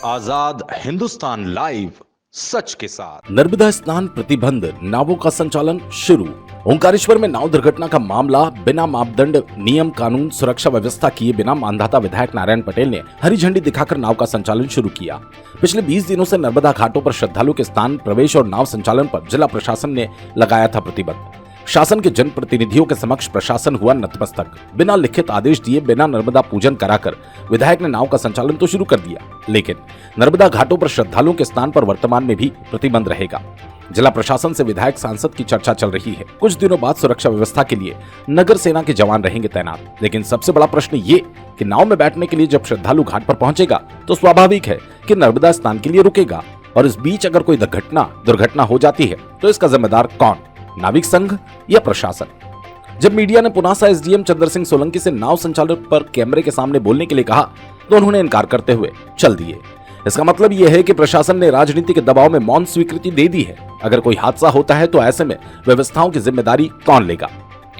आजाद Hindustan live, सच के साथ। नर्मदा स्नान प्रतिबंध, नावों का संचालन शुरू। ओंकारेश्वर में नाव दुर्घटना का मामला बिना मापदंड, नियम कानून, सुरक्षा व्यवस्था किए बिना मानधाता विधायक नारायण पटेल ने हरी झंडी दिखाकर नाव का संचालन शुरू किया। पिछले 20 दिनों से नर्मदा घाटों पर श्रद्धालुओं के स्नान, प्रवेश और नाव संचालन पर जिला प्रशासन ने लगाया था प्रतिबंध। शासन के जनप्रतिनिधियों के समक्ष प्रशासन हुआ नतमस्तक। बिना लिखित आदेश दिए, बिना नर्मदा पूजन कराकर विधायक ने नाव का संचालन तो शुरू कर दिया, लेकिन नर्मदा घाटों पर श्रद्धालुओं के स्नान पर वर्तमान में भी प्रतिबंध रहेगा। जिला प्रशासन से विधायक सांसद की चर्चा चल रही है। कुछ दिनों बाद सुरक्षा व्यवस्था के लिए नगर सेना के जवान रहेंगे तैनात। लेकिन सबसे बड़ा प्रश्न ये कि नाव में बैठने के लिए जब श्रद्धालु घाट पर पहुंचेगा तो स्वाभाविक है कि नर्मदा स्नान के लिए रुकेगा, और इस बीच अगर कोई दुर्घटना हो जाती है तो इसका जिम्मेदार कौन? नाविक संघ या प्रशासन? जब मीडिया ने पुनासा एसडीएम चंद्र सिंह सोलंकी से नाव संचालन पर कैमरे के सामने बोलने के लिए कहा तो उन्होंने इनकार करते हुए चल दिए। इसका मतलब यह है कि प्रशासन ने राजनीति के दबाव में मौन स्वीकृति दे दी है। अगर कोई हादसा होता है तो ऐसे में व्यवस्थाओं की जिम्मेदारी कौन लेगा?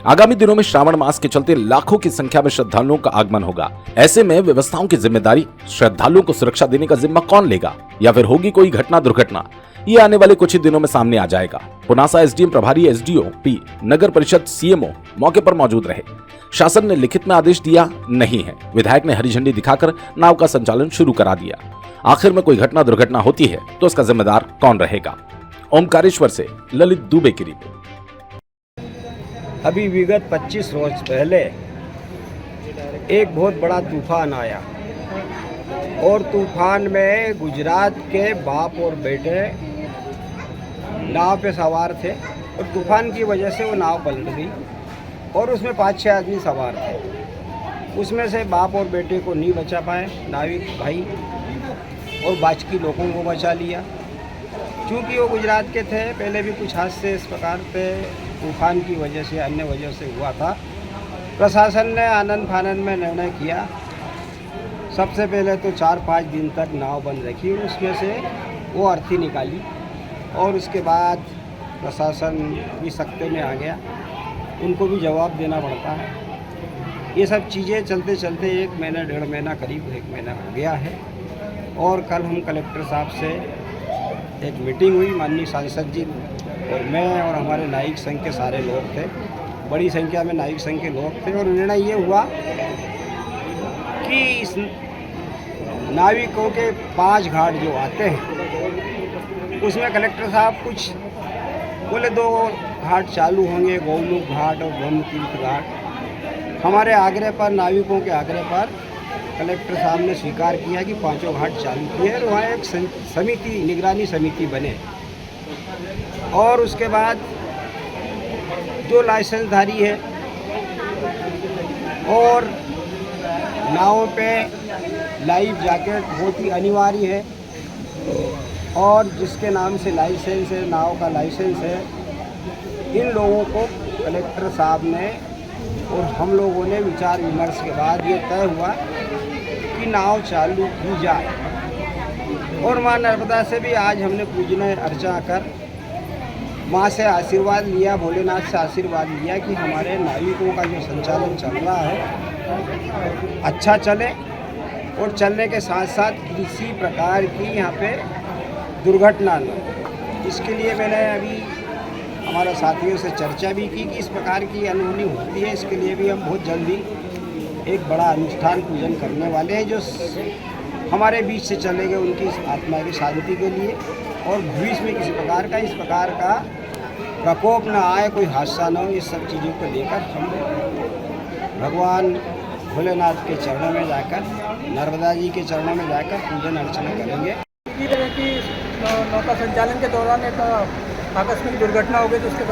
आगामी दिनों में श्रावण मास के चलते लाखों की संख्या में श्रद्धालुओं का आगमन होगा। ऐसे में व्यवस्थाओं की जिम्मेदारी, श्रद्धालुओं को सुरक्षा देने का जिम्मा कौन लेगा? या फिर होगी कोई दुर्घटना? ये आने वाले कुछ ही दिनों में सामने आ जाएगा। पुनासा एसडीएम प्रभारी एसडीओ पी, नगर परिषद सीएमओ मौके पर मौजूद रहे। शासन ने लिखित में आदेश दिया नहीं है। विधायक ने हरी झंडी दिखाकर नाव का संचालन शुरू करा दिया। आखिर में कोई दुर्घटना होती है तो इसका जिम्मेदार कौन रहेगा? ओंकारेश्वर से ललित दुबे की रिपोर्ट। अभी विगत 25 रोज पहले एक बहुत बड़ा तूफान आया और तूफान में गुजरात के बाप और बेटे नाव पे सवार थे और तूफान की वजह से वो नाव पलट गई और उसमें 5-6 आदमी सवार थे। उसमें से बाप और बेटे को नहीं बचा पाए नाविक भाई, और बाकी लोगों को बचा लिया। क्योंकि वो गुजरात के थे, पहले भी कुछ हादसे इस प्रकार से तूफान की वजह से, अन्य वजह से हुआ था। प्रशासन ने आनंद फानंद में निर्णय किया। सबसे पहले तो 4-5 दिन तक नाव बंद रखी, उसमें से वो अर्थी निकाली और उसके बाद प्रशासन भी सख्ते में आ गया, उनको भी जवाब देना पड़ता है। ये सब चीज़ें चलते चलते 1 महीना 1.5 महीना, करीब 1 महीना हो गया है। और कल हम कलेक्टर साहब से एक मीटिंग हुई, माननीय सांसद जी और मैं और हमारे नाविक संघ के सारे लोग थे, बड़ी संख्या में नाविक संघ के लोग थे, और निर्णय ये हुआ कि इस नाविकों के 5 घाट जो आते हैं उसमें कलेक्टर साहब कुछ बोले 2 घाट चालू होंगे, गौमुख घाट और ब्रह्म तीर्थ घाट। हमारे आग्रह पर, नाविकों के आग्रह पर कलेक्टर साहब ने स्वीकार किया कि 5 घाट चालू किए और वहाँ एक समिति, निगरानी समिति बने। और उसके बाद जो लाइसेंसधारी है और नावों पे लाइफ जैकेट बहुत ही अनिवार्य है, और जिसके नाम से लाइसेंस है, नाव का लाइसेंस है, इन लोगों को कलेक्टर साहब ने और हम लोगों ने विचार विमर्श के बाद ये तय हुआ कि नाव चालू की जाए। और माँ नर्मदा से भी आज हमने पूजना अर्चना कर माँ से आशीर्वाद लिया, भोलेनाथ से आशीर्वाद लिया कि हमारे नाविकों का जो संचालन चल रहा है अच्छा चले, और चलने के साथ साथ किसी प्रकार की यहाँ पे दुर्घटना न। इसके लिए मैंने अभी हमारे साथियों से चर्चा भी की कि इस प्रकार की अनहोनी होती है, इसके लिए भी हम बहुत जल्दी एक बड़ा अनुष्ठान पूजन करने वाले हैं जो हमारे बीच से चले गए उनकी आत्मा की शांति के लिए, और भविष्य में किसी प्रकार का, इस प्रकार का प्रकोप न आए, कोई हादसा न हो। इस सब चीज़ों को लेकर हम भगवान भोलेनाथ के चरणों में जाकर, नर्मदा जी के चरणों में जाकर पूजन अर्चना करेंगे। इसी तरह की नौका संचालन के दौरान एक आकस्मिक दुर्घटना हो गई, तो उसके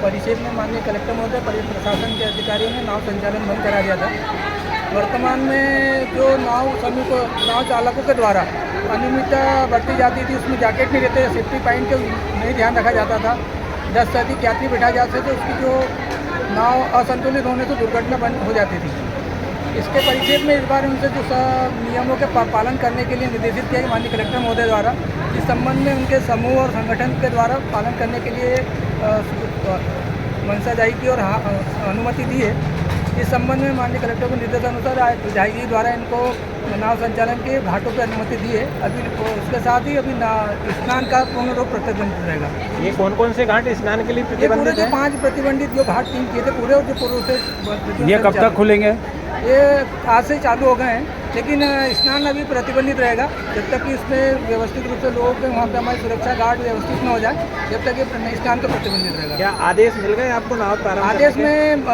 परिषद में माननीय कलेक्टर महोदय, प्रशासन के अधिकारियों ने नाव संचालन बंद करा दिया था। वर्तमान में जो नाव चालकों के द्वारा अनियमितता बरती जाती थी, उसमें जैकेट नहीं रहते, सेफ्टी पॉइंट का नहीं ध्यान रखा जाता था, 10 से अधिक यात्री बैठा जाते थे, उसकी जो नाव असंतुलित होने से दुर्घटना बंद हो जाती थी। इसके परिचय में इस बार उनसे जो नियमों के पालन करने के लिए निर्देशित किया गया माननीय कलेक्टर महोदय द्वारा, इस संबंध में उनके समूह और संगठन के द्वारा पालन करने के लिए मंशा जारी की और अनुमति दी है। इस संबंध में माननीय कलेक्टर के निर्देशानुसार विधायक जी द्वारा इनको नाव संचालन के घाटों पर अनुमति दी है। अभी उसके साथ ही अभी स्नान का पूर्ण रूप प्रतिबंधित रहेगा। ये कौन कौन से घाट स्नान के लिए ये पूरे प्रतिबंधित जो है? 5 प्रतिबंधित जो घाट 3 किए थे पूरे, और जो पूर्व से ये कब तक खुलेंगे? ये आज से चालू हो गए हैं, लेकिन स्नान अभी प्रतिबंधित रहेगा जब तक कि इसमें व्यवस्थित रूप से लोगों के वहाँ पे हमारी सुरक्षा गार्ड व्यवस्थित न हो जाए, जब तक ये स्नान तो प्रतिबंधित रहेगा। क्या आदेश मिल गए आपको नाव प्रारंभ आदेश करने के? में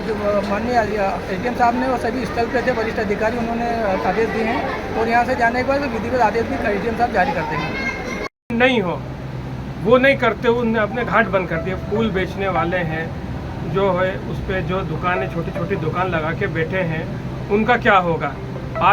जो माननीय एसडीएम साहब ने वो सभी स्थल पे थे वरिष्ठ अधिकारी, उन्होंने आदेश दिए हैं और यहाँ से जाने के बाद विधिवत आदेश भी एसडीएम साहब जारी कर देंगे। नहीं हो वो नहीं करते, उनने अपने घाट बंद कर दिए। फूल बेचने वाले हैं जो है उस पर जो दुकानें छोटी छोटी दुकान लगा के बैठे हैं, उनका क्या होगा?